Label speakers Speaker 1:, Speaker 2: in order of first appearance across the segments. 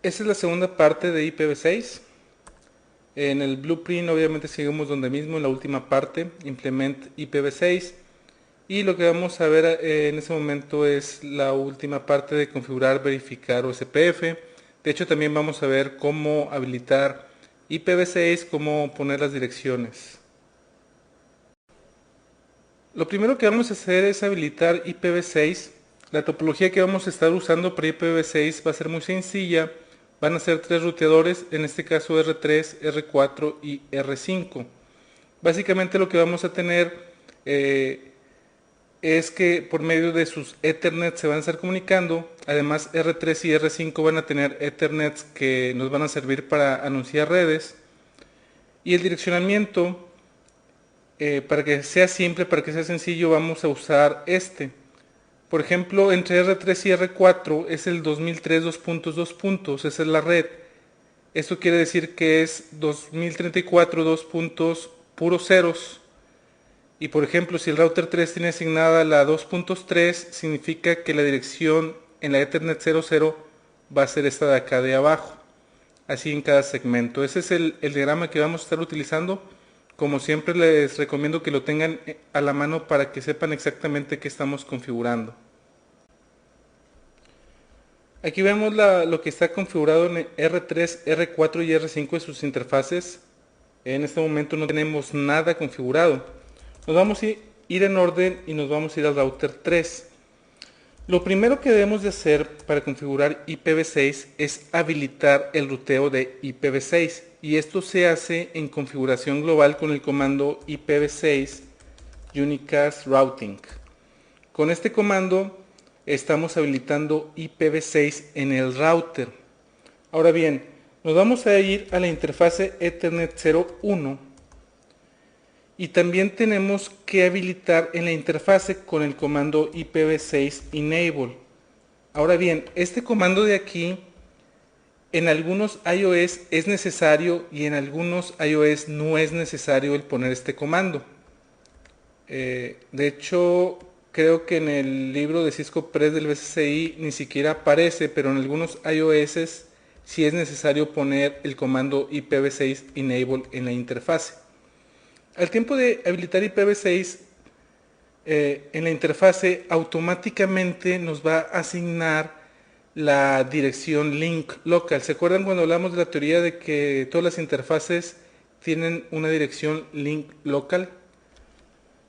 Speaker 1: Esa es la segunda parte de IPv6. En el blueprint obviamente seguimos donde mismo en la última parte, implement IPv6. Y lo que vamos a ver en ese momento es la última parte de configurar, verificar OSPF. De hecho también vamos a ver cómo habilitar IPv6, cómo poner las direcciones. Lo primero que vamos a hacer es habilitar IPv6. La topología que vamos a estar usando para IPv6 va a ser muy sencilla. Van a ser tres ruteadores, en este caso R3, R4 y R5. Básicamente lo que vamos a tener es que por medio de sus Ethernet se van a estar comunicando. Además R3 y R5 van a tener Ethernets que nos van a servir para anunciar redes. Y el direccionamiento, para que sea simple, para que sea sencillo, vamos a usar este. Por ejemplo, entre R3 y R4 es el 2003 2.2 esa es la red. Esto quiere decir que es 2034 2 puntos puros ceros. Y por ejemplo, si el router 3 tiene asignada la 2.3, significa que la dirección en la Ethernet 00 va a ser esta de acá de abajo. Así en cada segmento. Ese es el diagrama que vamos a estar utilizando. Como siempre les recomiendo que lo tengan a la mano para que sepan exactamente qué estamos configurando. Aquí vemos lo que está configurado en R3, R4 y R5 en sus interfaces. En este momento no tenemos nada configurado. Nos vamos a ir en orden y nos vamos a ir al router 3. Lo primero que debemos de hacer para configurar IPv6 es habilitar el ruteo de IPv6 y esto se hace en configuración global con el comando IPv6 unicast routing. Con este comando estamos habilitando IPv6 en el router. Ahora bien, nos vamos a ir a la interfase Ethernet 01 y también tenemos que habilitar en la interfase con el comando IPv6 enable. Ahora bien, este comando de aquí en algunos iOS es necesario y en algunos iOS no es necesario el poner este comando. De hecho, creo que en el libro de Cisco Press del BCCI ni siquiera aparece, pero en algunos iOS sí es necesario poner el comando IPv6 enable en la interfase. Al tiempo de habilitar IPv6 en la interfase, automáticamente nos va a asignar la dirección link local. ¿Se acuerdan cuando hablamos de la teoría de que todas las interfaces tienen una dirección link local?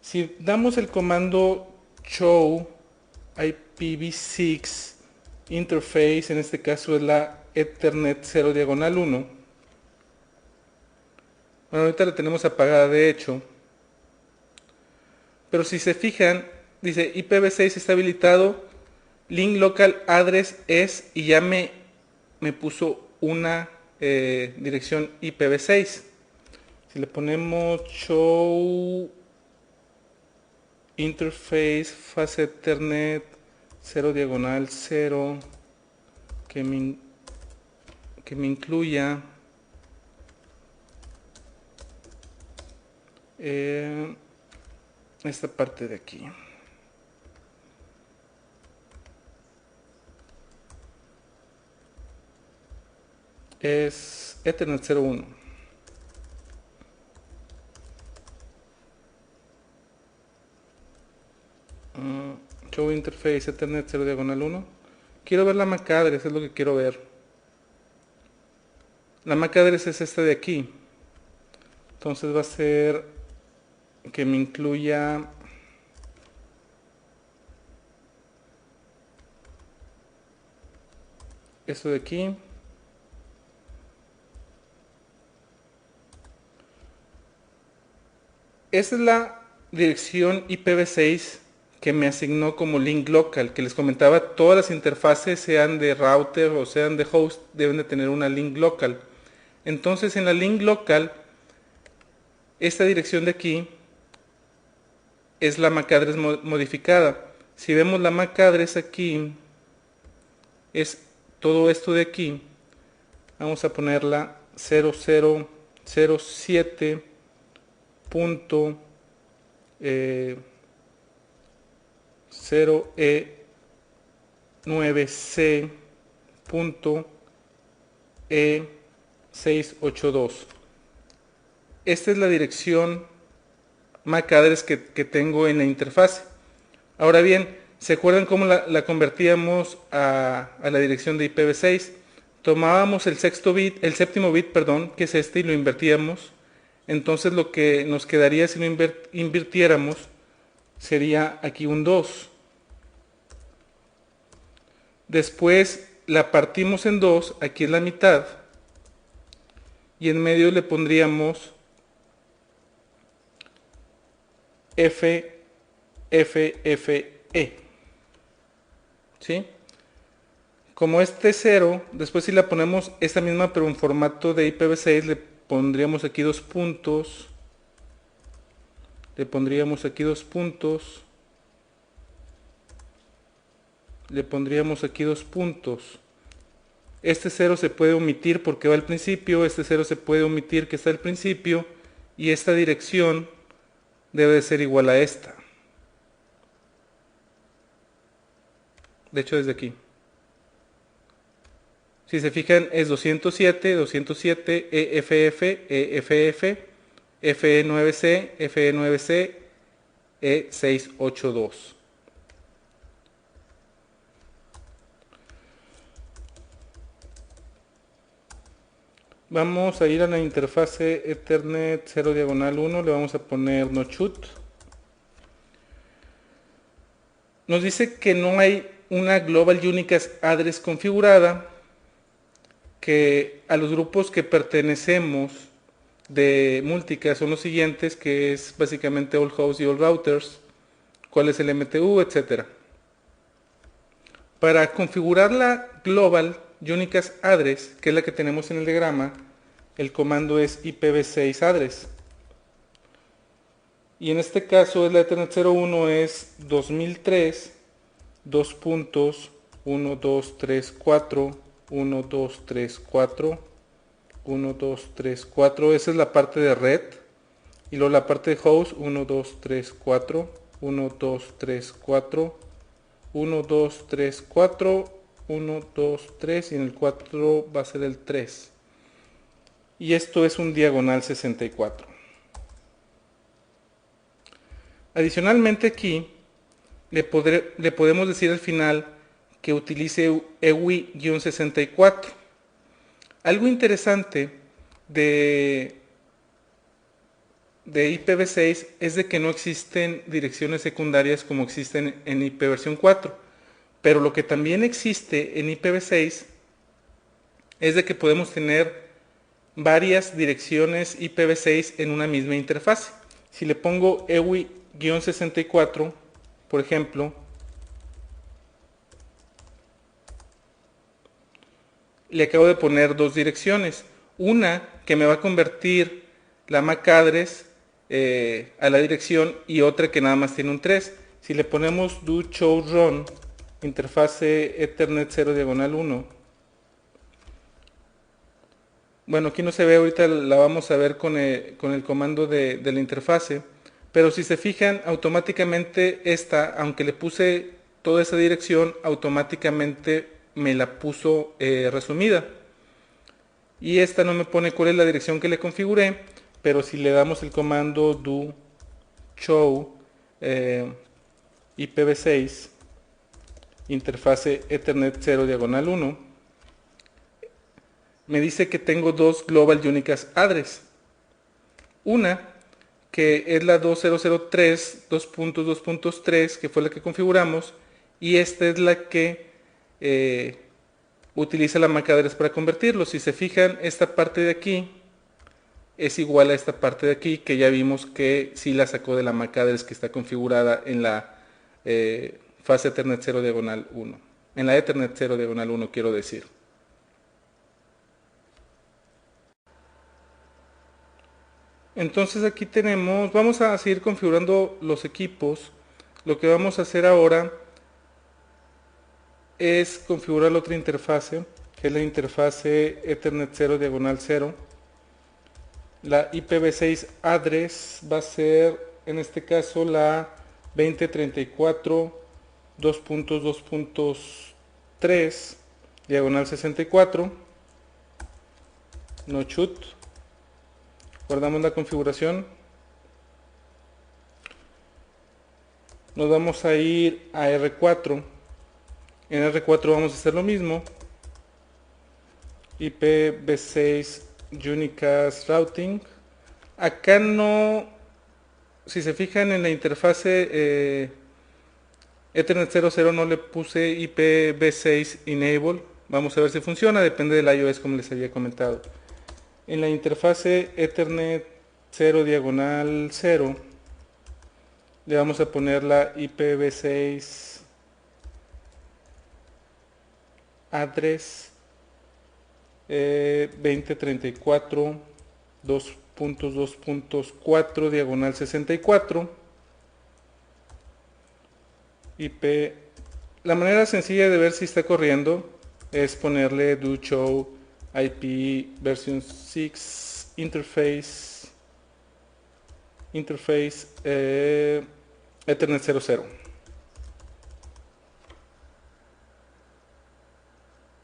Speaker 1: Si damos el comando show IPv6 interface, en este caso es la Ethernet 0 diagonal 1. Bueno, ahorita la tenemos apagada de hecho. Pero si se fijan, dice IPv6 está habilitado, link local address es, y ya me puso una dirección IPv6. Si le ponemos show interface fast ethernet 0 diagonal 0 que me incluya esta parte de aquí. Es Ethernet 01. Show interface Ethernet 0 diagonal 1. Quiero ver la MAC address, es lo que quiero ver. La MAC address es esta de aquí. Entonces va a ser que me incluya esto de aquí. Esa es la dirección IPv6 que me asignó como link local, que les comentaba, todas las interfaces, sean de router o sean de host, deben de tener una link local. Entonces en la link local, esta dirección de aquí es la MAC address modificada. Si vemos la MAC address aquí, es todo esto de aquí. Vamos a ponerla 0007. 0E9C E682. Esta es la dirección MAC address que tengo en la interfase. Ahora bien, ¿se acuerdan cómo la convertíamos a la dirección de IPv6? Tomábamos el séptimo bit, perdón, que es este, y lo invertíamos. Entonces lo que nos quedaría si lo invirtiéramos sería aquí un 2. Después la partimos en 2, aquí es la mitad, y en medio le pondríamos F, F, F, E. ¿Sí? Como este 0, después si la ponemos esta misma pero en formato de IPv6, le pondríamos aquí dos puntos. Le pondríamos aquí dos puntos. Le pondríamos aquí dos puntos. Este 0 se puede omitir porque va al principio, este 0 se puede omitir que está al principio, y esta dirección debe de ser igual a esta. De hecho, desde aquí. Si se fijan, es 207, 207, EFF, EFF, FE9C, FE9C, E682. Vamos a ir a la interfase Ethernet 0 diagonal 1, le vamos a poner no shoot. Nos dice que no hay una Global Unicast Address configurada, que a los grupos que pertenecemos de Multicast son los siguientes, que es básicamente All Hosts y All Routers, cuál es el MTU, etcétera. Para configurar la Global Unicast Address, que es la que tenemos en el diagrama, el comando es IPv6 address. Y en este caso es la Ethernet 01, es 2003, 2 puntos, 1, 2, 3, 4, 1, 2, 3, 4, 1, 2, 3, 4. Esa es la parte de red. Y luego la parte de host, 1, 2, 3, 4, 1, 2, 3, 4, 1, 2, 3, 4, 1, 2, 3, y en el 4 va a ser el 3. Y esto es un diagonal 64. Adicionalmente aquí le podemos decir al final que utilice EWI-64. Algo interesante de IPv6 es de que no existen direcciones secundarias como existen en IPv4. Pero lo que también existe en IPv6 es de que podemos tener varias direcciones IPv6 en una misma interfase. Si le pongo EWI-64, por ejemplo, le acabo de poner dos direcciones. Una que me va a convertir la MAC address a la dirección, y otra que nada más tiene un 3. Si le ponemos do show run interfase Ethernet 0 diagonal 1, bueno, aquí no se ve, ahorita la vamos a ver con el comando de la interfase, pero si se fijan, automáticamente esta, aunque le puse toda esa dirección, automáticamente me la puso resumida. Y esta no me pone cuál es la dirección que le configuré, pero si le damos el comando do show IPv6 interfase Ethernet 0 diagonal 1, me dice que tengo dos Global Unicast Address. Una que es la 2003 2.2.3, que fue la que configuramos, y esta es la que utiliza la MAC address para convertirlo. Si se fijan, esta parte de aquí es igual a esta parte de aquí, que ya vimos que sí la sacó de la MAC address que está configurada en la fase Ethernet 0 diagonal 1. En la Ethernet 0 diagonal 1, quiero decir. Entonces aquí tenemos, vamos a seguir configurando los equipos. Lo que vamos a hacer ahora es configurar la otra interfase, que es la interfase Ethernet 0 diagonal 0. La IPv6 address va a ser, en este caso, la 2034 2.2.3 diagonal 64. no shoot. Guardamos la configuración. Nos vamos a ir a R4. En R4 vamos a hacer lo mismo. IPv6 Unicast Routing. Acá no, si se fijan en la interfase Ethernet 00 no le puse IPv6 Enable. Vamos a ver si funciona, depende del iOS como les había comentado. En la interfase Ethernet 0 diagonal 0 le vamos a poner la IPv6 address 2034 2.2.4 diagonal 64 IP. La manera sencilla de ver si está corriendo es ponerle do show IP version 6 interface Ethernet 00.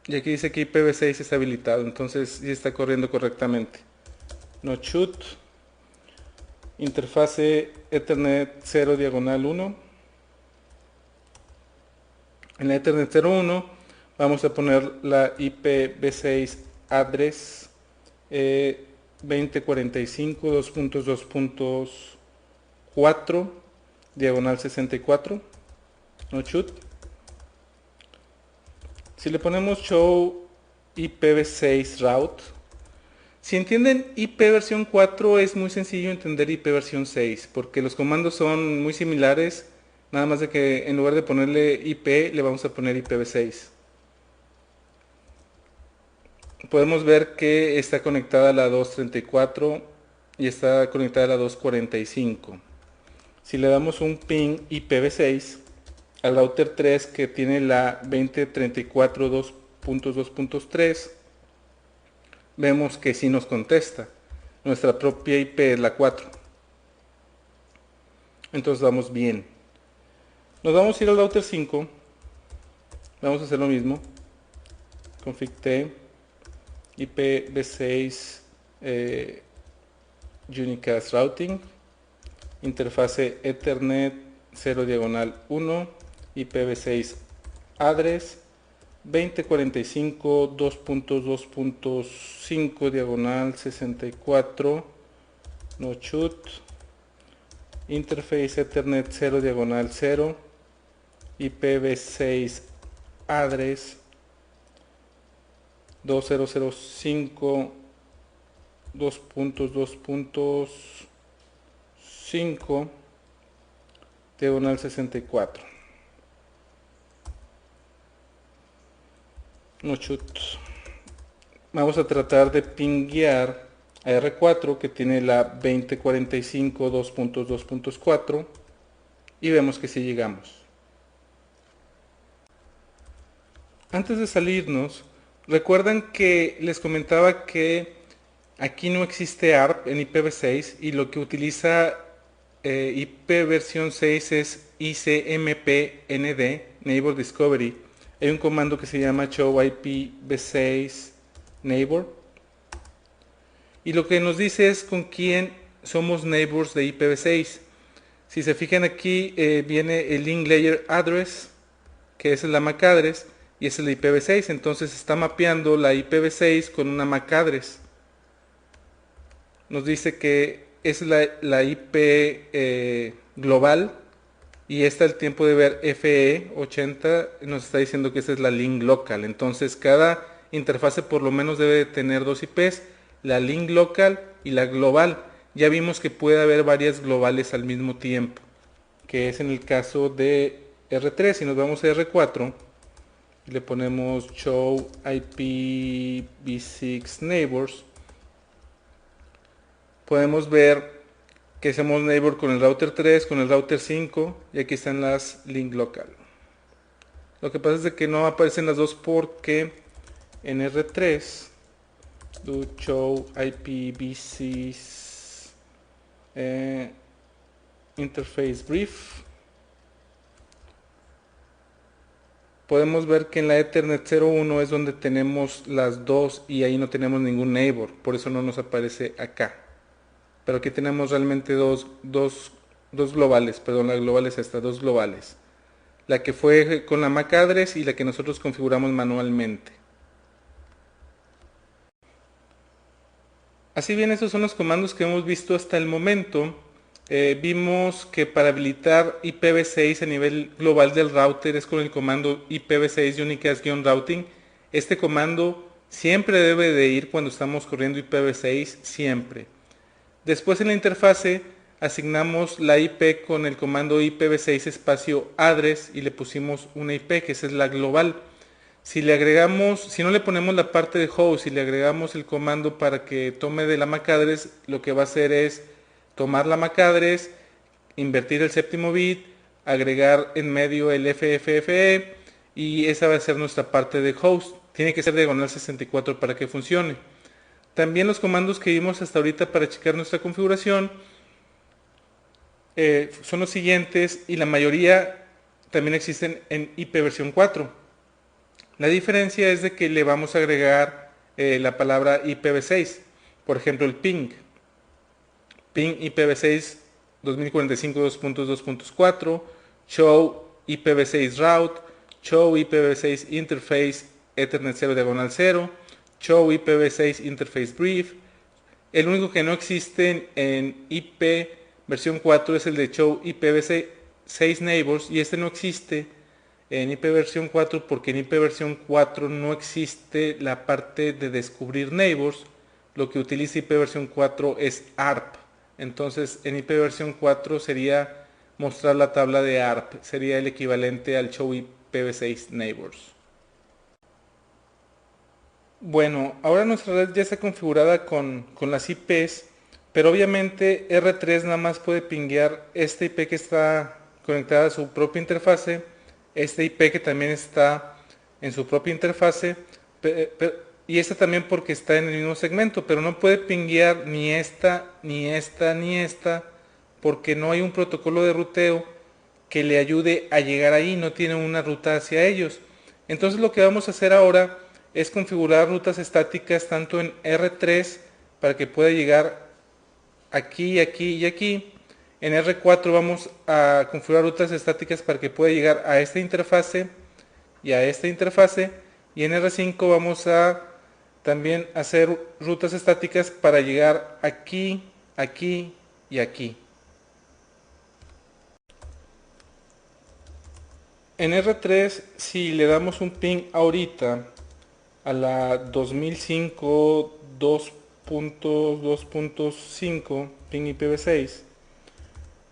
Speaker 1: Y aquí dice que IPv6 está habilitado, entonces sí está corriendo correctamente. No shoot. Interfase Ethernet 0 diagonal 1. En la Ethernet 01 vamos a poner la IPv6 address 2045 2.2.4 diagonal 64. No shoot. Si le ponemos show IPv6 route, si entienden IP versión 4 es muy sencillo entender IP versión 6 porque los comandos son muy similares, nada más de que en lugar de ponerle IP le vamos a poner IPv6. Podemos ver que está conectada a la 234 y está conectada a la 245. Si le damos un ping IPv6 al router 3 que tiene la 2034 2.2.3, vemos que sí nos contesta. Nuestra propia IP es la 4. Entonces vamos bien. Nos vamos a ir al router 5. Vamos a hacer lo mismo. Config T IPv6 Unicast Routing. Interfase Ethernet 0 diagonal 1. IPv6 address 2045 2.2.5 diagonal 64. No shoot. Interface Ethernet 0 diagonal 0. IPv6 address 2005 2.2.5 diagonal 64. No shoot. Vamos a tratar de pinguear a R4 que tiene la 2045 2.2.4 y vemos que sí llegamos. Antes de salirnos, recuerdan que les comentaba que aquí no existe ARP en IPv6 y lo que utiliza IP versión 6 es ICMPND, Neighbor Discovery. Hay un comando que se llama show IPv6 neighbor y lo que nos dice es con quién somos neighbors de IPv6. Si se fijan aquí viene el link layer address, que es la MAC address, y es el IPv6, entonces está mapeando la IPv6 con una MAC address. Nos dice que es la IP global y está el tiempo de ver FE80, nos está diciendo que esa es la link local. Entonces cada interfase por lo menos debe de tener dos IPs, la link local y la global. Ya vimos que puede haber varias globales al mismo tiempo, que es en el caso de R3. Si nos vamos a R4, le ponemos show IPv6 neighbors, podemos ver que somos neighbor con el router 3, con el router 5 y aquí están las link local. Lo que pasa es de que no aparecen las dos porque en R3 do show IPv6 interface brief podemos ver que en la Ethernet 01 es donde tenemos las dos y ahí no tenemos ningún neighbor, por eso no nos aparece acá. Pero aquí tenemos realmente dos globales, perdón, la global es esta, dos globales. La que fue con la MAC address y la que nosotros configuramos manualmente. Así bien, estos son los comandos que hemos visto hasta el momento. Vimos que para habilitar IPv6 a nivel global del router es con el comando IPv6 unicast-routing. Este comando siempre debe de ir cuando estamos corriendo IPv6, siempre. Después en la interfase asignamos la IP con el comando IPv6 espacio address y le pusimos una IP que esa es la global. Si le agregamos, si no le ponemos la parte de host y le agregamos el comando para que tome de la MAC address, lo que va a hacer es tomar la MAC address, invertir el séptimo bit, agregar en medio el FFFE y esa va a ser nuestra parte de host. Tiene que ser diagonal 64 para que funcione. También los comandos que vimos hasta ahorita para checar nuestra configuración son los siguientes y la mayoría también existen en IP versión 4. La diferencia es de que le vamos a agregar la palabra IPv6. Por ejemplo, el ping. Ping IPv6 2045 2.2.4, show IPv6 route, show IPv6 interface Ethernet 0 diagonal 0, show IPv6 interface brief. El único que no existe en IP versión 4 es el de show IPv6 neighbors y este no existe en IP versión 4 porque en IP versión 4 no existe la parte de descubrir neighbors. Lo que utiliza IP versión 4 es ARP. Entonces en IP versión 4 sería mostrar la tabla de ARP, sería el equivalente al show IPv6 neighbors. Bueno, ahora nuestra red ya está configurada con las IPs, pero obviamente R3 nada más puede pinguear esta IP que está conectada a su propia interfase, esta IP que también está en su propia interfase, y esta también porque está en el mismo segmento, pero no puede pinguear ni esta, ni esta, ni esta, porque no hay un protocolo de ruteo que le ayude a llegar ahí, no tiene una ruta hacia ellos. Entonces lo que vamos a hacer ahora es configurar rutas estáticas tanto en R3 para que pueda llegar aquí, aquí y aquí. En R4 vamos a configurar rutas estáticas para que pueda llegar a esta interfase y a esta interfase. Y en R5 vamos a también hacer rutas estáticas para llegar aquí, aquí y aquí. En R3, si le damos un ping ahorita a la 2005 2.2.5 ping IPv6,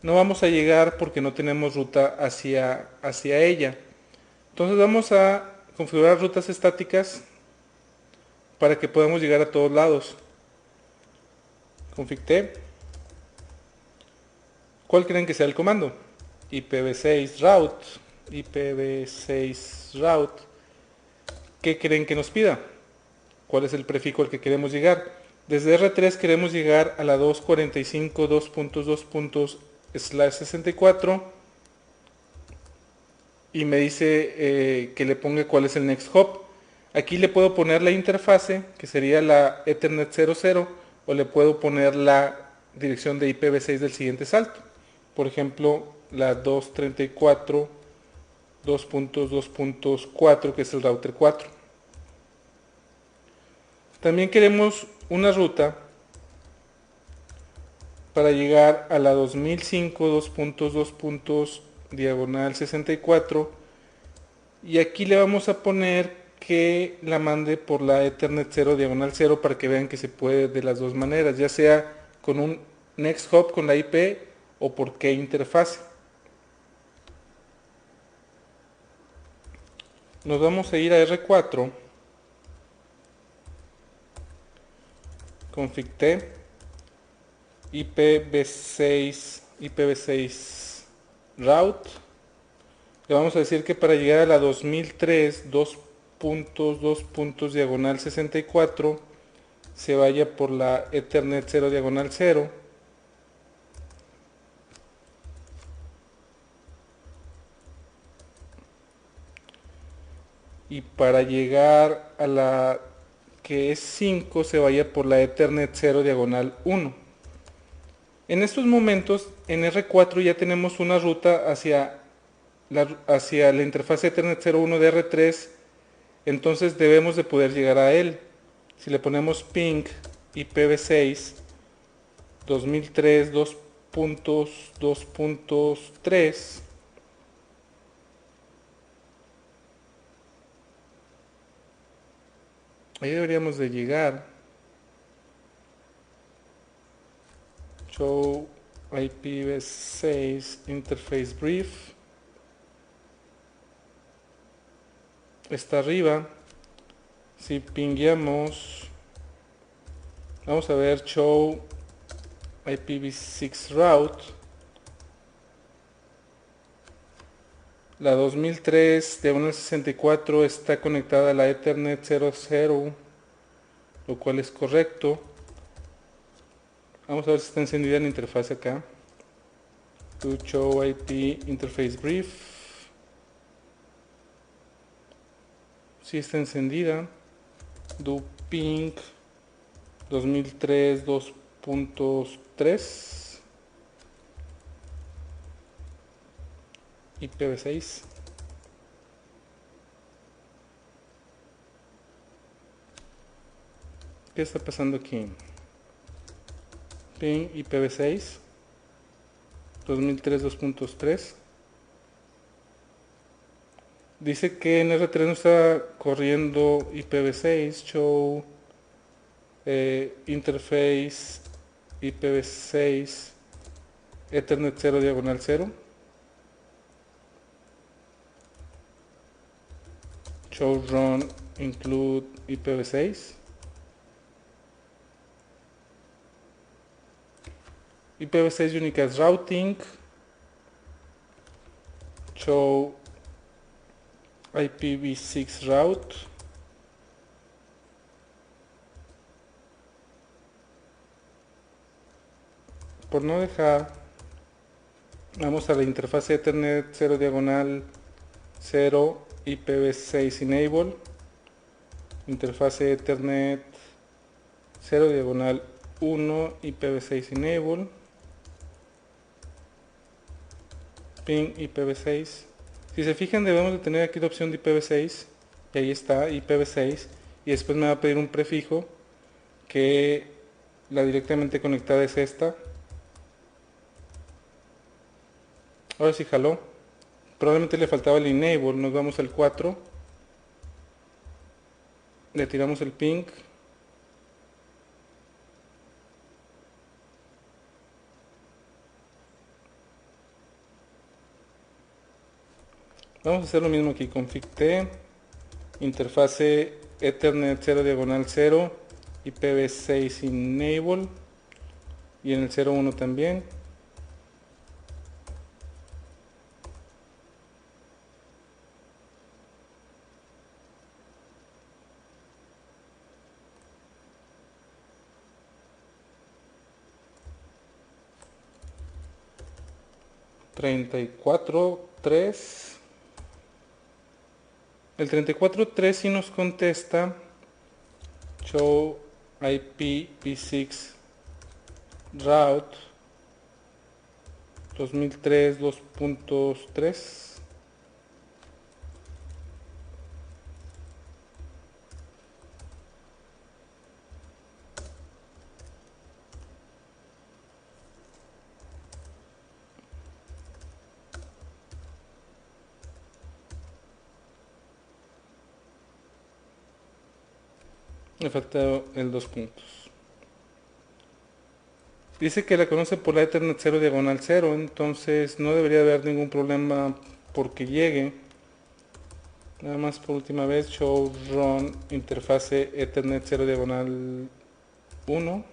Speaker 1: no vamos a llegar porque no tenemos ruta hacia ella. Entonces vamos a configurar rutas estáticas para que podamos llegar a todos lados. Config T. ¿Cuál creen que sea el comando? IPv6 route. IPv6 route. ¿Qué creen que nos pida? ¿Cuál es el prefijo al que queremos llegar? Desde R3 queremos llegar a la 245.2.2./64 y me dice que le ponga cuál es el next hop. Aquí le puedo poner la interfase, que sería la Ethernet 00, o le puedo poner la dirección de IPv6 del siguiente salto. Por ejemplo, la 234.2.2.4, que es el router 4. También queremos una ruta para llegar a la 2005 2.2.64 y aquí le vamos a poner que la mande por la Ethernet 0 diagonal 0 para que vean que se puede de las dos maneras, ya sea con un next hop con la IP o por qué interfase. Nos vamos a ir a R4, config T, IPv6 route. Le vamos a decir que para llegar a la 2003 2.2 diagonal 64 se vaya por la Ethernet 0 diagonal 0. y para llegar a la que es 5 se vaya por la Ethernet 0 diagonal 1. En estos momentos en R4 ya tenemos una ruta hacia la interfaz Ethernet 01 de R3, entonces debemos de poder llegar a él. Si le ponemos ping IPv6 2003 2.2.3, ahí deberíamos de llegar. Show IPv6 interface brief, está arriba. Si pingueamos, vamos a ver show IPv6 route. La 2003 de 64 está conectada a la Ethernet 00, lo cual es correcto. Vamos a ver si está encendida la interfaz acá. To show IP interface brief. Si está encendida. Do ping 2003 2.3 IPv6. ¿Qué está pasando aquí? Ping IPv6 2003 2.3. Dice que en R3 no está corriendo IPv6. Show interface IPv6 Ethernet 0 diagonal 0. Show run include IPv6. IPv6 unicast routing. Show IPv6 route. Por no dejar, vamos a la interfaz Ethernet 0 diagonal 0 IPv6 enable. Interfase Ethernet 0 diagonal 1 IPv6 enable. Ping IPv6. Si se fijan, debemos de tener aquí la opción de IPv6 y ahí está IPv6, y después me va a pedir un prefijo que la directamente conectada es esta. Ahora sí jaló. Probablemente le faltaba el enable. Nos vamos al 4, le tiramos el ping, vamos a hacer lo mismo aquí. Config T interfase Ethernet 0 diagonal 0 IPv6 enable, y en el 01 también. El 34.3 si nos contesta show IPv6 route 2003 2.3. Me falta el 2 puntos. Dice que la conoce por la Ethernet 0 diagonal 0, entonces no debería haber ningún problema porque llegue. Nada más por última vez, show run interfase Ethernet 0 diagonal 1.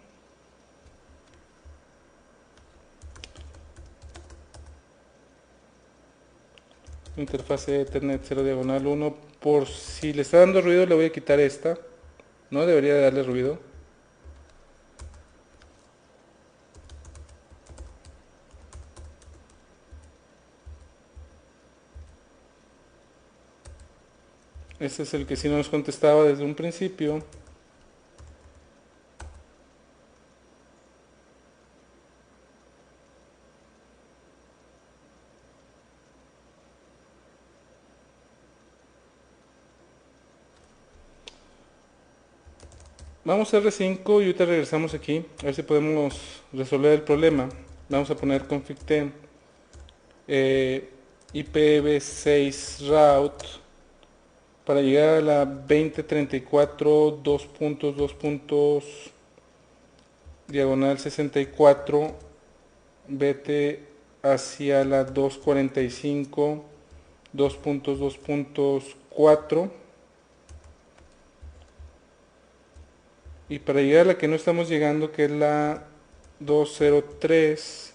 Speaker 1: Interfase Ethernet 0 diagonal 1. Por si le está dando ruido, le voy a quitar esta. No debería de darle ruido. Este es el que sí nos contestaba desde un principio. Vamos a R5 y ahorita regresamos aquí, a ver si podemos resolver el problema. Vamos a poner config-t IPv6 route para llegar a la 2034 diagonal 64, vete hacia la 245 2.2.4, y para llegar a la que no estamos llegando, que es la 203,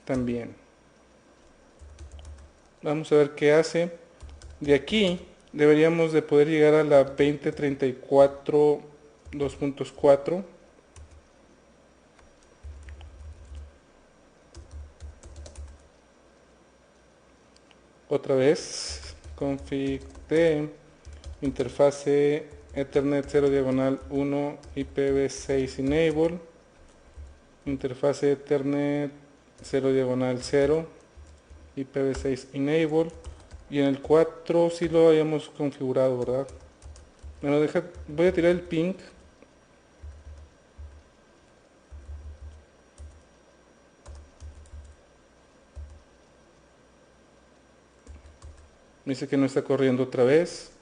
Speaker 1: también. Vamos a ver qué hace. De aquí deberíamos de poder llegar a la 2034 2.4. Otra vez, config de interfase Ethernet 0 diagonal 1 IPv6 enable, interfase Ethernet 0 diagonal 0 IPv6 enable, y en el 4 sí lo habíamos configurado, ¿verdad? Bueno, voy a tirar el ping. Me dice que no está corriendo otra vez.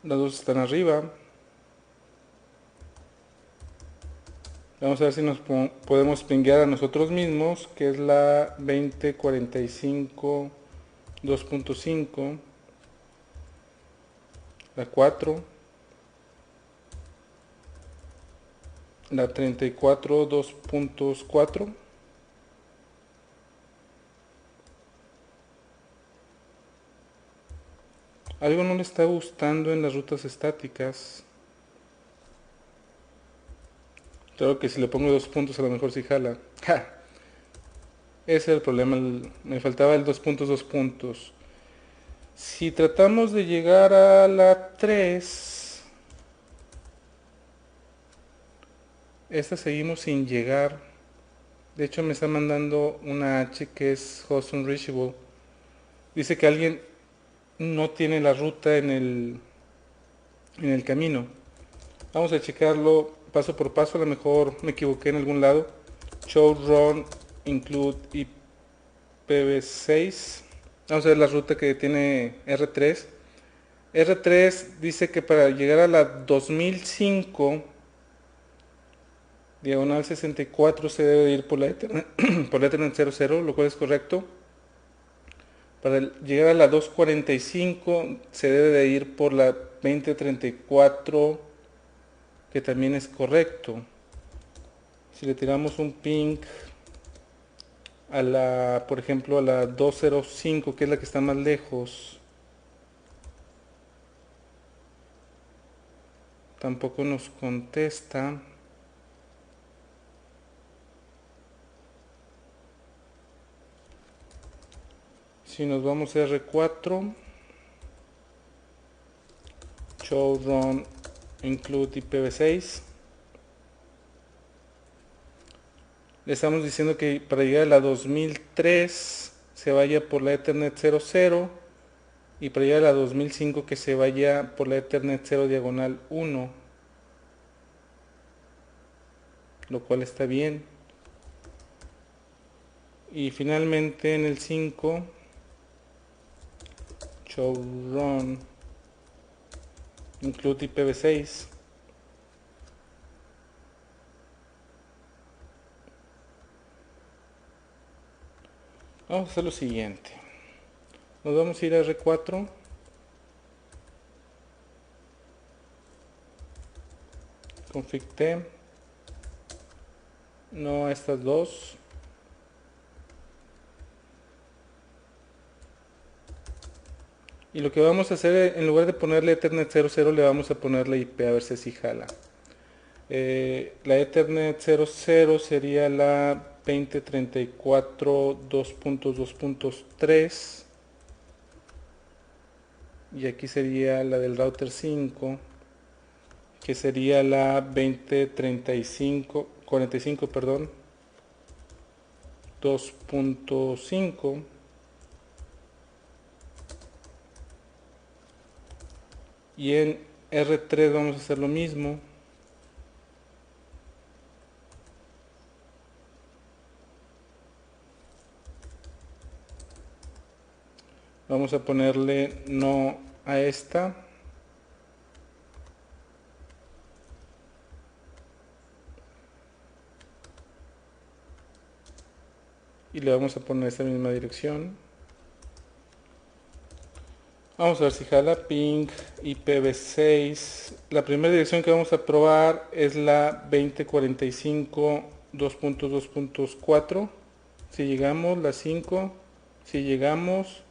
Speaker 1: Las dos están arriba. Vamos a ver si nos podemos pinguear a nosotros mismos, que es la 2045 2.5, la 4, la 34 2.4. Algo no le está gustando en las rutas estáticas. Claro que si le pongo 2 puntos a lo mejor sí jala. ¡Ja! Ese es el problema, me faltaba el 2 puntos, 2 puntos. Si tratamos de llegar a la 3, esta seguimos sin llegar. De hecho me está mandando una H que es host unreachable. Dice que alguien no tiene la ruta en el camino. Vamos a checarlo paso por paso, a lo mejor me equivoqué en algún lado. Show run include IPv6. Vamos a ver la ruta que tiene R3. R3 dice que para llegar a la 2005 diagonal 64 se debe ir por la Ethernet, por la Ethernet 00, lo cual es correcto. Para llegar a la 245 se debe de ir por la 2034, que también es correcto. Si le tiramos un ping a la, por ejemplo, a la 205, que es la que está más lejos, tampoco nos contesta. Si nos vamos a R4, show run include IPv6, le estamos diciendo que para llegar a la 2003 se vaya por la Ethernet 00, y para llegar a la 2005 que se vaya por la Ethernet 0 diagonal 1, lo cual está bien. Y finalmente en el 5, show run include IPv6. Vamos a hacer lo siguiente. Nos vamos a ir a R4. Config-t no a estas dos. Y lo que vamos a hacer, en lugar de ponerle Ethernet 00, le vamos a poner la IP a ver si así jala. La Ethernet 00 sería la 2034.2.2.3 y aquí sería la del router 5, que sería la 2035, perdón, 2.5. Y en R3 vamos a hacer lo mismo. Vamos a ponerle no a esta. Y le vamos a poner esta misma dirección. Vamos a ver si jala. Ping IPv6. La primera dirección que vamos a probar es la 2045.2.2.4. Si llegamos, la 5. Si llegamos,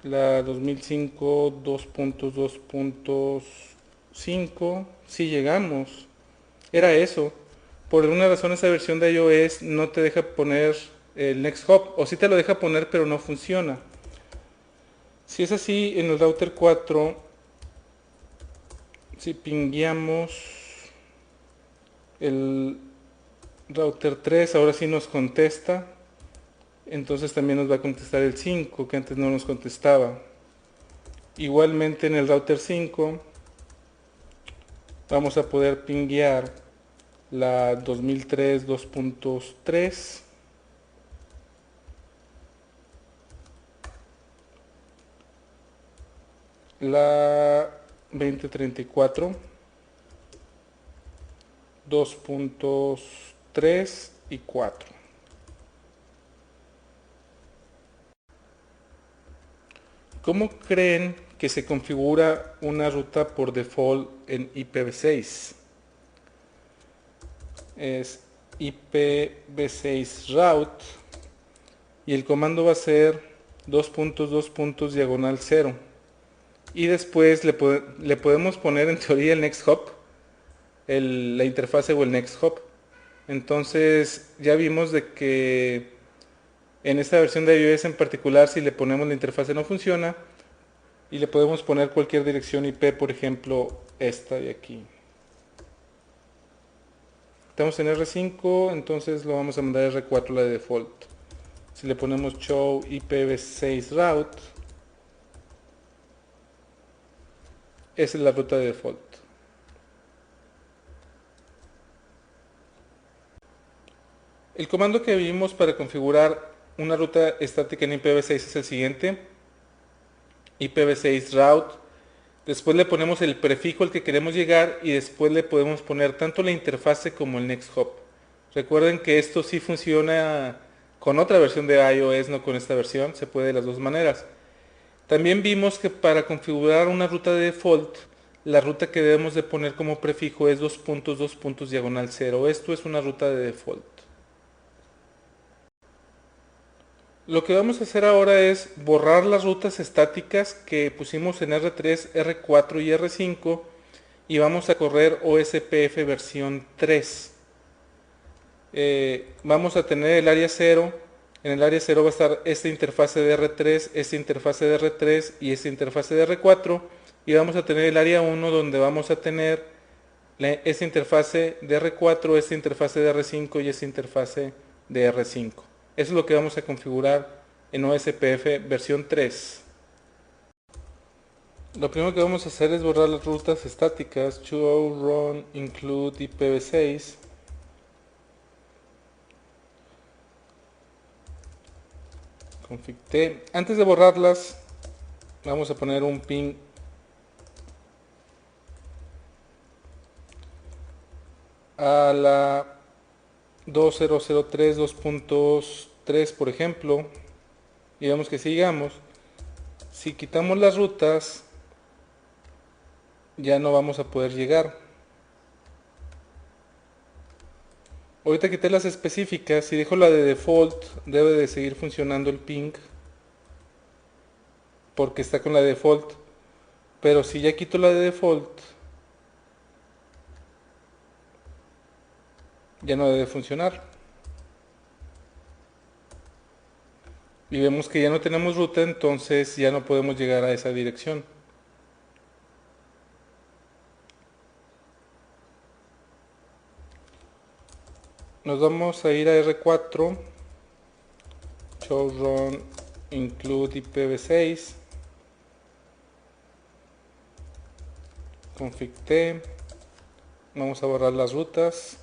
Speaker 1: la 2005 2.2.5. Si llegamos. Era eso. Por alguna razón esa versión de iOS no te deja poner el Next Hop. O sí te lo deja poner pero no funciona. Si es así, en el router 4, si pingueamos el router 3, ahora sí nos contesta. Entonces también nos va a contestar el 5, que antes no nos contestaba. Igualmente en el router 5 vamos a poder pinguear la 2003 2.3, la 2034 2.3 y 4. ¿Cómo creen que se configura una ruta por default en IPv6? Es IPv6 route y el comando va a ser 2.2. Y después le podemos poner en teoría el next hop, la interfase o el next hop. Entonces ya vimos de que en esta versión de iOS en particular, si le ponemos la interfase no funciona y le podemos poner cualquier dirección IP, por ejemplo esta de aquí. Estamos en R5, entonces lo vamos a mandar a R4 la de default. Si le ponemos show IPv6 route, esa es la ruta de default. El comando que vimos para configurar una ruta estática en IPv6 es el siguiente: IPv6 route. Después le ponemos el prefijo al que queremos llegar y después le podemos poner tanto la interfase como el next hop. Recuerden que esto sí funciona con otra versión de iOS, no con esta versión, se puede de las dos maneras. También vimos que para configurar una ruta de default, la ruta que debemos de poner como prefijo es 2.2.0. Esto es una ruta de default. Lo que vamos a hacer ahora es borrar las rutas estáticas que pusimos en R3, R4 y R5 y vamos a correr OSPF versión 3. Vamos a tener el área 0. En el área 0 va a estar esta interfase de R3, esta interfase de R3 y esta interfase de R4. Y vamos a tener el área 1 donde vamos a tener esta interfase de R4, esta interfase de R5 y esta interfase de R5. Eso es lo que vamos a configurar en OSPF versión 3. Lo primero que vamos a hacer es borrar las rutas estáticas show run include IPv6. Config T. Antes de borrarlas vamos a poner un ping a la 2003 2.3, por ejemplo, y vemos que sigamos. Si quitamos las rutas ya no vamos a poder llegar. Ahorita quité las específicas. Si dejo la de default, debe de seguir funcionando el ping, porque está con la de default. Pero si ya quito la de default, ya no debe funcionar. Y vemos que ya no tenemos ruta, entonces ya no podemos llegar a esa dirección. Nos vamos a ir a R4, show run include IPv6, config t, vamos a borrar las rutas.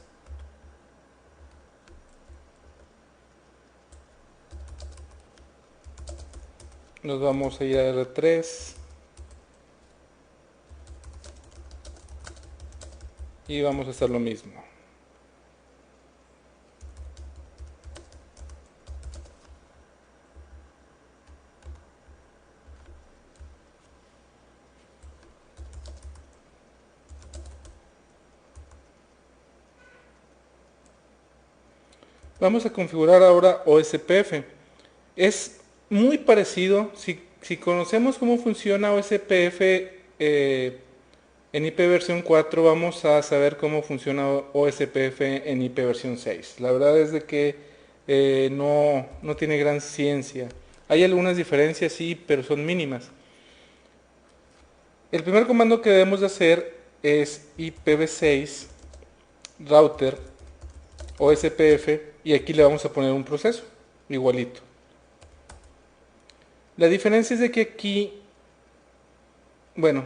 Speaker 1: Nos vamos a ir a R3 y vamos a hacer lo mismo. Vamos a configurar ahora OSPF. Es muy parecido, si conocemos cómo funciona OSPF en IP versión 4, vamos a saber cómo funciona OSPF en IP versión 6. La verdad es de que no tiene gran ciencia. Hay algunas diferencias, sí, pero son mínimas. El primer comando que debemos de hacer es IPv6 router OSPF, y aquí le vamos a poner un proceso igualito. La diferencia es de que aquí, bueno,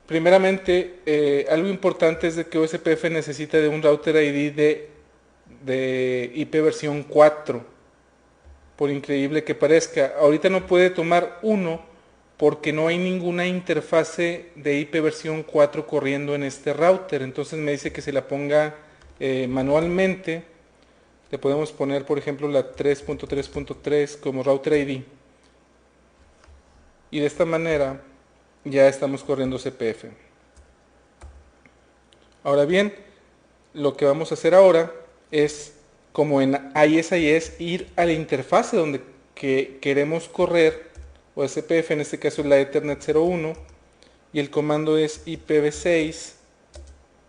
Speaker 1: primeramente algo importante es de que OSPF necesita de un router ID de IP versión 4, por increíble que parezca. Ahorita no puede tomar uno porque no hay ninguna interfase de IP versión 4 corriendo en este router. Entonces me dice que se la ponga manualmente. Le podemos poner, por ejemplo, la 3.3.3 como router ID. Y de esta manera ya estamos corriendo CPF. Ahora bien, lo que vamos a hacer ahora es, como en ISIS, ir a la interfase donde queremos correr OSPF, en este caso es la Ethernet 01, y el comando es IPv6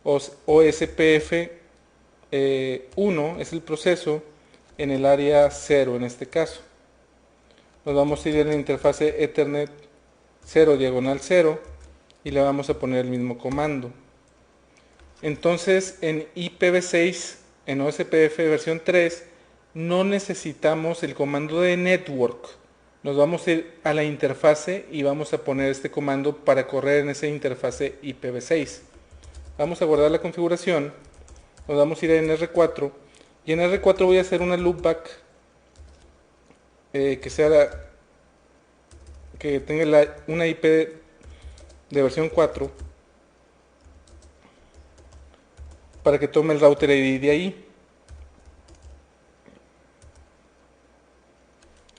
Speaker 1: OSPF 1, es el proceso en el área 0 en este caso. Nos vamos a ir a la interfase Ethernet 0 diagonal 0 y le vamos a poner el mismo comando. Entonces en IPv6, en OSPF versión 3, no necesitamos el comando de network. Nos vamos a ir a la interfase y vamos a poner este comando para correr en esa interfase IPv6. Vamos a guardar la configuración. Nos vamos a ir en R4 y en R4 voy a hacer una loopback que tenga una IP de versión 4 para que tome el router ID de ahí.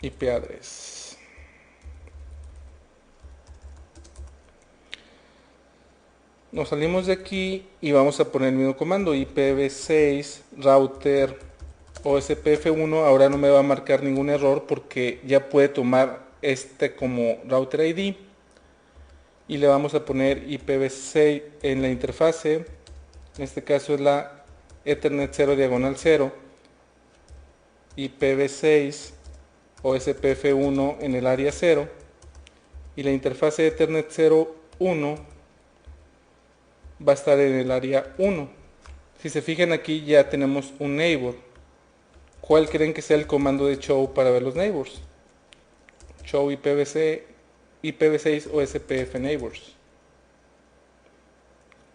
Speaker 1: IP address. Nos salimos de aquí y vamos a poner el mismo comando, IPv6 router OSPF1. Ahora no me va a marcar ningún error porque ya puede tomar este como router ID. Y le vamos a poner IPv6 en la interfase. En este caso es la Ethernet 0 diagonal 0. IPv6 OSPF1 en el área 0. Y la interfase Ethernet 01 va a estar en el área 1. Si se fijan aquí ya tenemos un neighbor. ¿Cuál creen que sea el comando de show para ver los neighbors? Show IPv6 OSPF neighbors.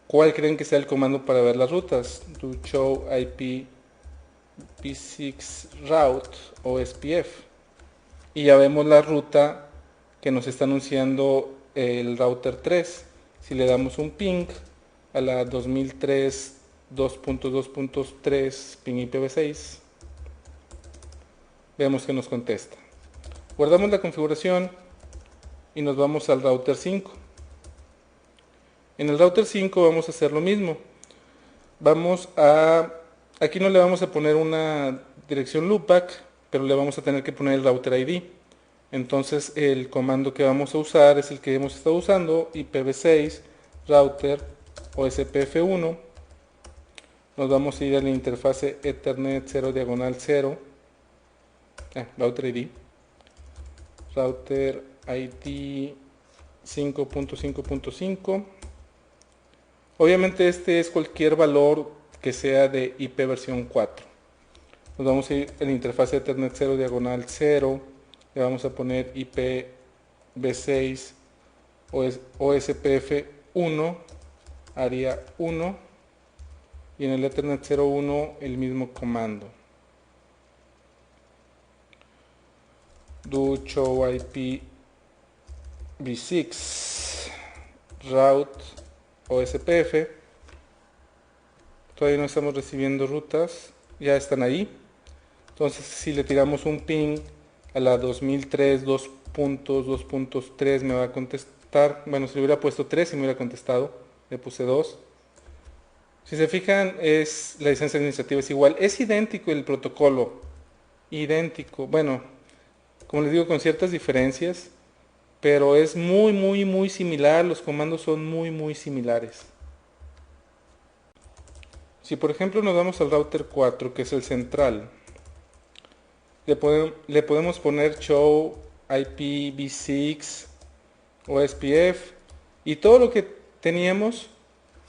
Speaker 1: ¿Cuál creen que sea el comando para ver las rutas? Do show IPv6 route OSPF. Y ya vemos la ruta que nos está anunciando el router 3. Si le damos un ping a la 2003 2.2.3 ping IPv6, vemos que nos contesta. Guardamos la configuración y nos vamos al router 5. En el router 5 vamos a hacer lo mismo. Vamos a Aquí no le vamos a poner una dirección loopback, pero le vamos a tener que poner el router ID. Entonces el comando que vamos a usar es el que hemos estado usando, IPv6 router OSPF1. Nos vamos a ir a la interfase Ethernet 0 diagonal 0, router ID, router ID 5.5.5. Obviamente este es cualquier valor que sea de IP versión 4. Nos vamos a ir en la interfaz Ethernet 0 diagonal 0. Le vamos a poner IPv6 OSPF1 área 1 y en el Ethernet 01 el mismo comando. Do show IPv6 route OSPF. Todavía no estamos recibiendo rutas, ya están ahí. Entonces si le tiramos un ping a la 2003 2.2.3 me va a contestar. Bueno, si le hubiera puesto 3 y me hubiera contestado, le puse 2. Si se fijan, la licencia administrativa es igual, es idéntico el protocolo, idéntico, bueno, como les digo, con ciertas diferencias, pero es muy similar, los comandos son muy similares. Si por ejemplo nos vamos al router 4, que es el central, le podemos poner show IPv6 o SPF y todo lo que teníamos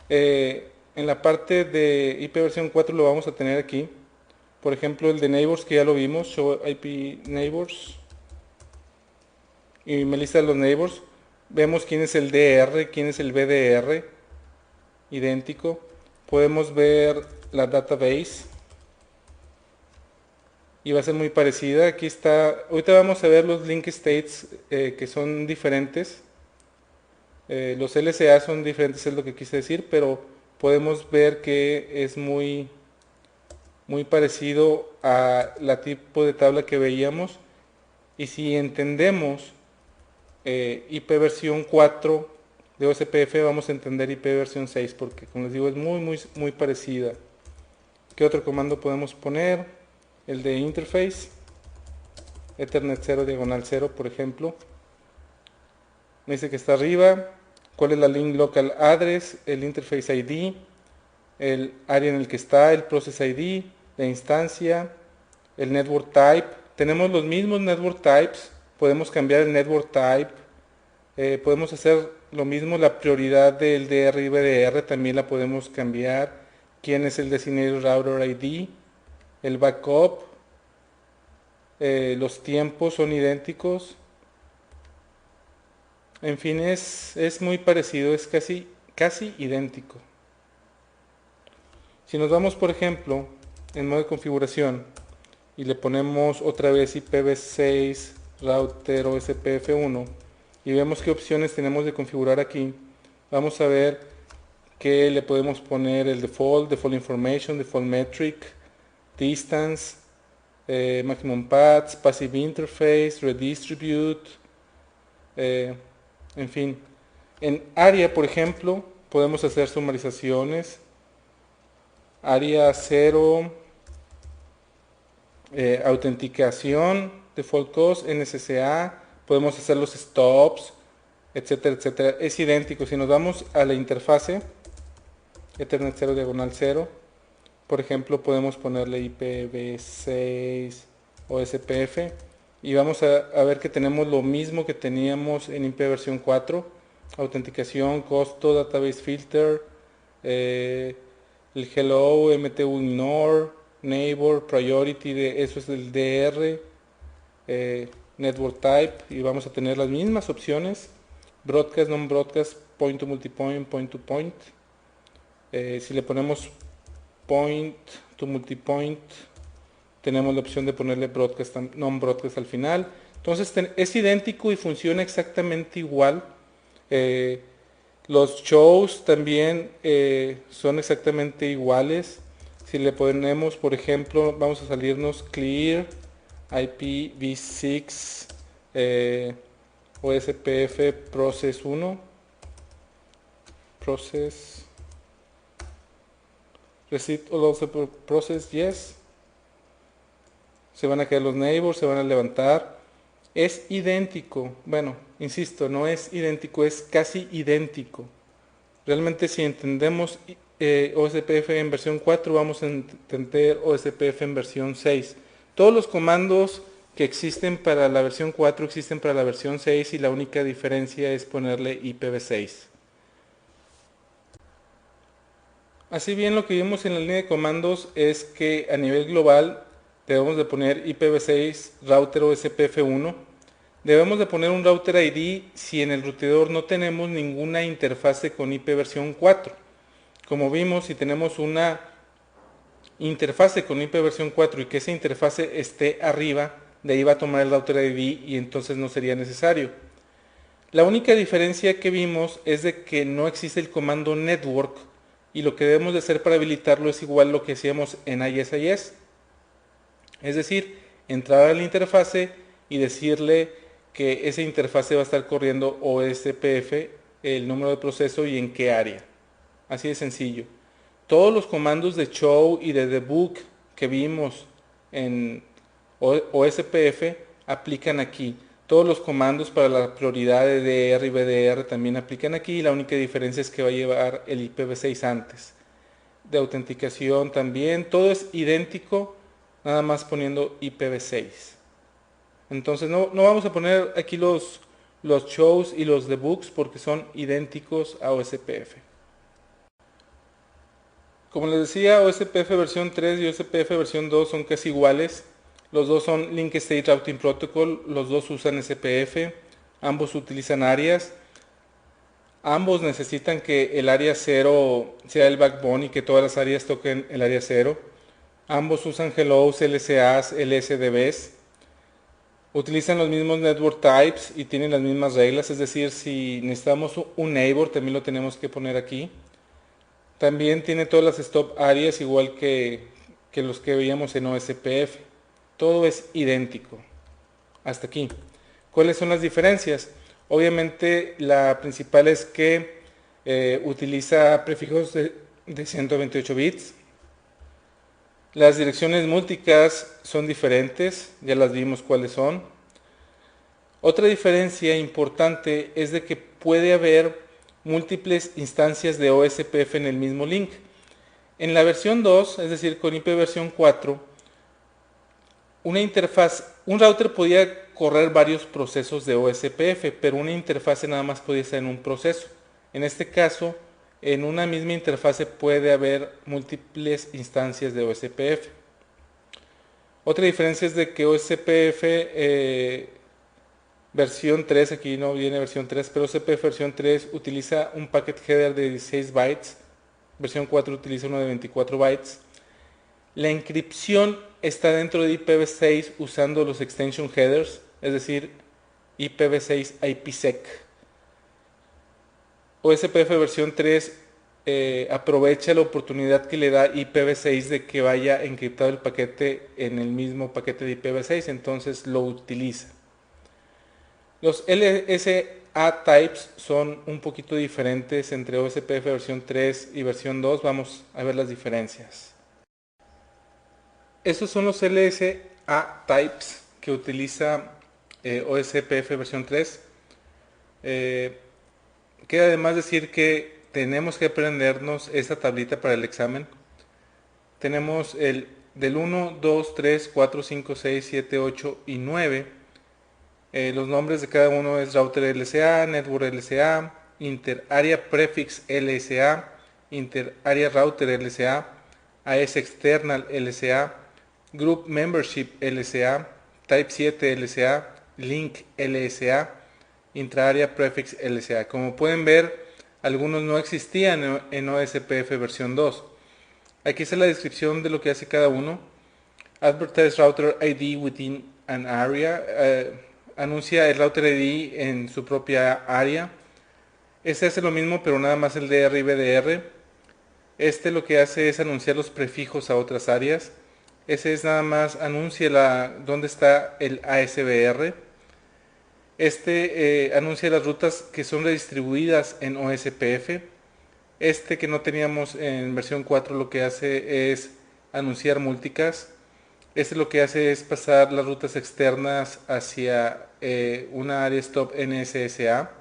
Speaker 1: en la parte de IP versión 4 lo vamos a tener aquí. Por ejemplo, el de neighbors que ya lo vimos, show IP neighbors, y me lista los neighbors. Vemos quién es el DR, quién es el BDR, idéntico. Podemos ver la database y va a ser muy parecida. Aquí está, ahorita vamos a ver los link states que son diferentes. Los LSA son diferentes, es lo que quise decir, pero podemos ver que es muy parecido a la tipo de tabla que veíamos. Y si entendemos IP versión 4 de OSPF, vamos a entender IP versión 6, porque como les digo es muy parecida. ¿Qué otro comando podemos poner? El de interface, Ethernet 0 diagonal 0, por ejemplo. Me dice que está arriba. ¿Cuál es la link local address? El interface ID, el área en el que está, el process ID, la instancia, el network type. Tenemos los mismos network types, podemos cambiar el network type, podemos hacer lo mismo, la prioridad del DR y BDR también la podemos cambiar. ¿Quién es el designated router ID? El backup, los tiempos son idénticos. En fin, es muy parecido, es casi idéntico. Si nos vamos, por ejemplo, en modo de configuración y le ponemos otra vez IPv6 router OSPF1 y vemos qué opciones tenemos de configurar aquí, vamos a ver que le podemos poner el default information, default metric, distance, maximum paths, passive interface, redistribute, en fin. En área, por ejemplo, podemos hacer sumarizaciones. Área 0, autenticación, default cost, NSSA, podemos hacer los stops, etcétera. Es idéntico. Si nos vamos a la interfase, Ethernet 0 diagonal 0, por ejemplo, podemos ponerle IPv6 o SPF y vamos a ver que tenemos lo mismo que teníamos en IP versión 4, autenticación, costo, database filter, el hello, MTU ignore, neighbor, priority, eso es el DR, network type, y vamos a tener las mismas opciones, broadcast, non-broadcast, point to multipoint, point to point. Si le ponemos point to multipoint, tenemos la opción de ponerle broadcast, non-broadcast al final. Entonces es idéntico y funciona exactamente igual. Los shows también son exactamente iguales. Si le ponemos, por ejemplo, vamos a salirnos clear IPv6 OSPF process 1, process Reset all process, yes. Se van a caer los neighbors, se van a levantar. Es idéntico. Bueno, insisto, no es idéntico, es casi idéntico. Realmente si entendemos OSPF en versión 4, vamos a entender OSPF en versión 6. Todos los comandos que existen para la versión 4 existen para la versión 6 y la única diferencia es ponerle IPv6. Así bien, lo que vimos en la línea de comandos es que a nivel global debemos de poner IPv6 router OSPF1. Debemos de poner un router ID si en el ruteador no tenemos ninguna interfase con IP versión 4. Como vimos, si tenemos una interfase con IP versión 4 y que esa interfase esté arriba, de ahí va a tomar el router ID y entonces no sería necesario. La única diferencia que vimos es de que no existe el comando network y lo que debemos de hacer para habilitarlo es igual lo que hacíamos en ISIS. Es decir, entrar a la interfase y decirle que esa interfase va a estar corriendo OSPF, el número de proceso y en qué área. Así de sencillo. Todos los comandos de show y de debug que vimos en OSPF aplican aquí. Todos los comandos para la prioridad de DR y BDR también aplican aquí. La única diferencia es que va a llevar el IPv6 antes. De autenticación también. Todo es idéntico, nada más poniendo IPv6. Entonces no vamos a poner aquí los shows y los debugs porque son idénticos a OSPF. Como les decía, OSPF versión 3 y OSPF versión 2 son casi iguales. Los dos son Link State Routing Protocol, los dos usan SPF, ambos utilizan áreas. Ambos necesitan que el área 0 sea el backbone y que todas las áreas toquen el área 0. Ambos usan hellos, LSAs, LSDBs. Utilizan los mismos network types y tienen las mismas reglas, es decir, si necesitamos un neighbor también lo tenemos que poner aquí. También tiene todas las stop áreas igual que los que veíamos en OSPF. Todo es idéntico. Hasta aquí. ¿Cuáles son las diferencias? Obviamente la principal es que utiliza prefijos de 128 bits. Las direcciones multicast son diferentes, ya las vimos cuáles son. Otra diferencia importante es de que puede haber múltiples instancias de OSPF en el mismo link. En la versión 2, es decir, con IP versión 4, una interfaz, un router podía correr varios procesos de OSPF, pero una interfase nada más podía estar en un proceso. En este caso, en una misma interfase puede haber múltiples instancias de OSPF. Otra diferencia es de que OSPF versión 3, aquí no viene versión 3, pero OSPF versión 3 utiliza un packet header de 16 bytes, versión 4 utiliza uno de 24 bytes. La encripción está dentro de IPv6 usando los extension headers, es decir, IPv6 IPsec. OSPF versión 3 aprovecha la oportunidad que le da IPv6 de que vaya encriptado el paquete en el mismo paquete de IPv6, entonces lo utiliza. Los LSA types son un poquito diferentes entre OSPF versión 3 y versión 2, vamos a ver las diferencias. Estos son los LSA types que utiliza OSPF versión 3. Queda además decir que tenemos que aprendernos esta tablita para el examen. Tenemos el del 1, 2, 3, 4, 5, 6, 7, 8 y 9. Los nombres de cada uno es router LSA, network LSA, inter-area prefix LSA, inter-area router LSA, AS external LSA, group membership LSA, type 7 LSA, link LSA, intra-area prefix LSA. Como pueden ver, algunos no existían en OSPF versión 2. Aquí está la descripción de lo que hace cada uno. Advertise router ID within an area. Anuncia el router ID en su propia área. Este hace lo mismo, pero nada más el DR y BDR. Este lo que hace es anunciar los prefijos a otras áreas. Ese es nada más anuncia dónde está el ASBR. Este anuncia las rutas que son redistribuidas en OSPF. Este que no teníamos en versión 4 lo que hace es anunciar multicast. Este lo que hace es pasar las rutas externas hacia una área stop NSSA.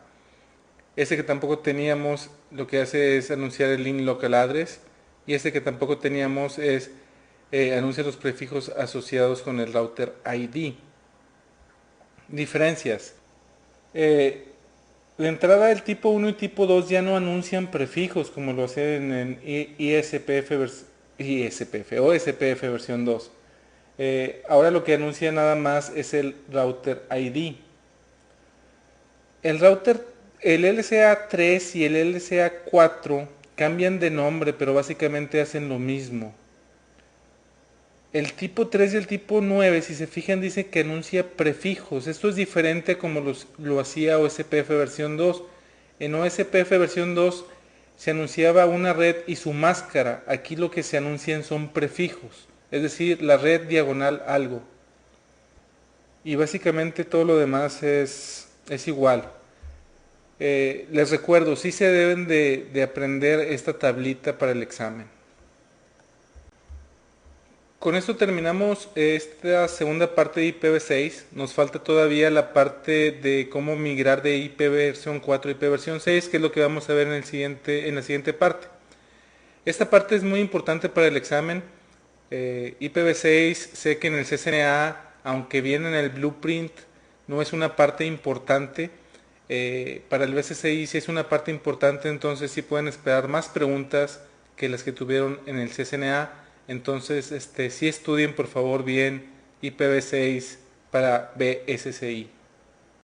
Speaker 1: Este que tampoco teníamos lo que hace es anunciar el link local address. Y este que tampoco teníamos es anuncia los prefijos asociados con el router ID. Diferencias. La entrada del tipo 1 y tipo 2 ya no anuncian prefijos como lo hacen en o SPF versión 2. Ahora lo que anuncia nada más es el router ID. El LCA 3 y el LCA 4 cambian de nombre, pero básicamente hacen lo mismo. El tipo 3 y el tipo 9, si se fijan, dice que anuncia prefijos. Esto es diferente como lo hacía OSPF versión 2. En OSPF versión 2 se anunciaba una red y su máscara. Aquí lo que se anuncian son prefijos, es decir, la red diagonal algo. Y básicamente todo lo demás es igual. Les recuerdo, sí se deben de aprender esta tablita para el examen. Con esto terminamos esta segunda parte de IPv6. Nos falta todavía la parte de cómo migrar de IP versión 4 a IP versión 6, que es lo que vamos a ver en la siguiente parte. Esta parte es muy importante para el examen. IPv6, sé que en el CCNA, aunque viene en el blueprint, no es una parte importante. Para el BCCI sí es una parte importante, entonces sí pueden esperar más preguntas que las que tuvieron en el CCNA. Entonces, sí estudien por favor bien IPv6 para BSCI.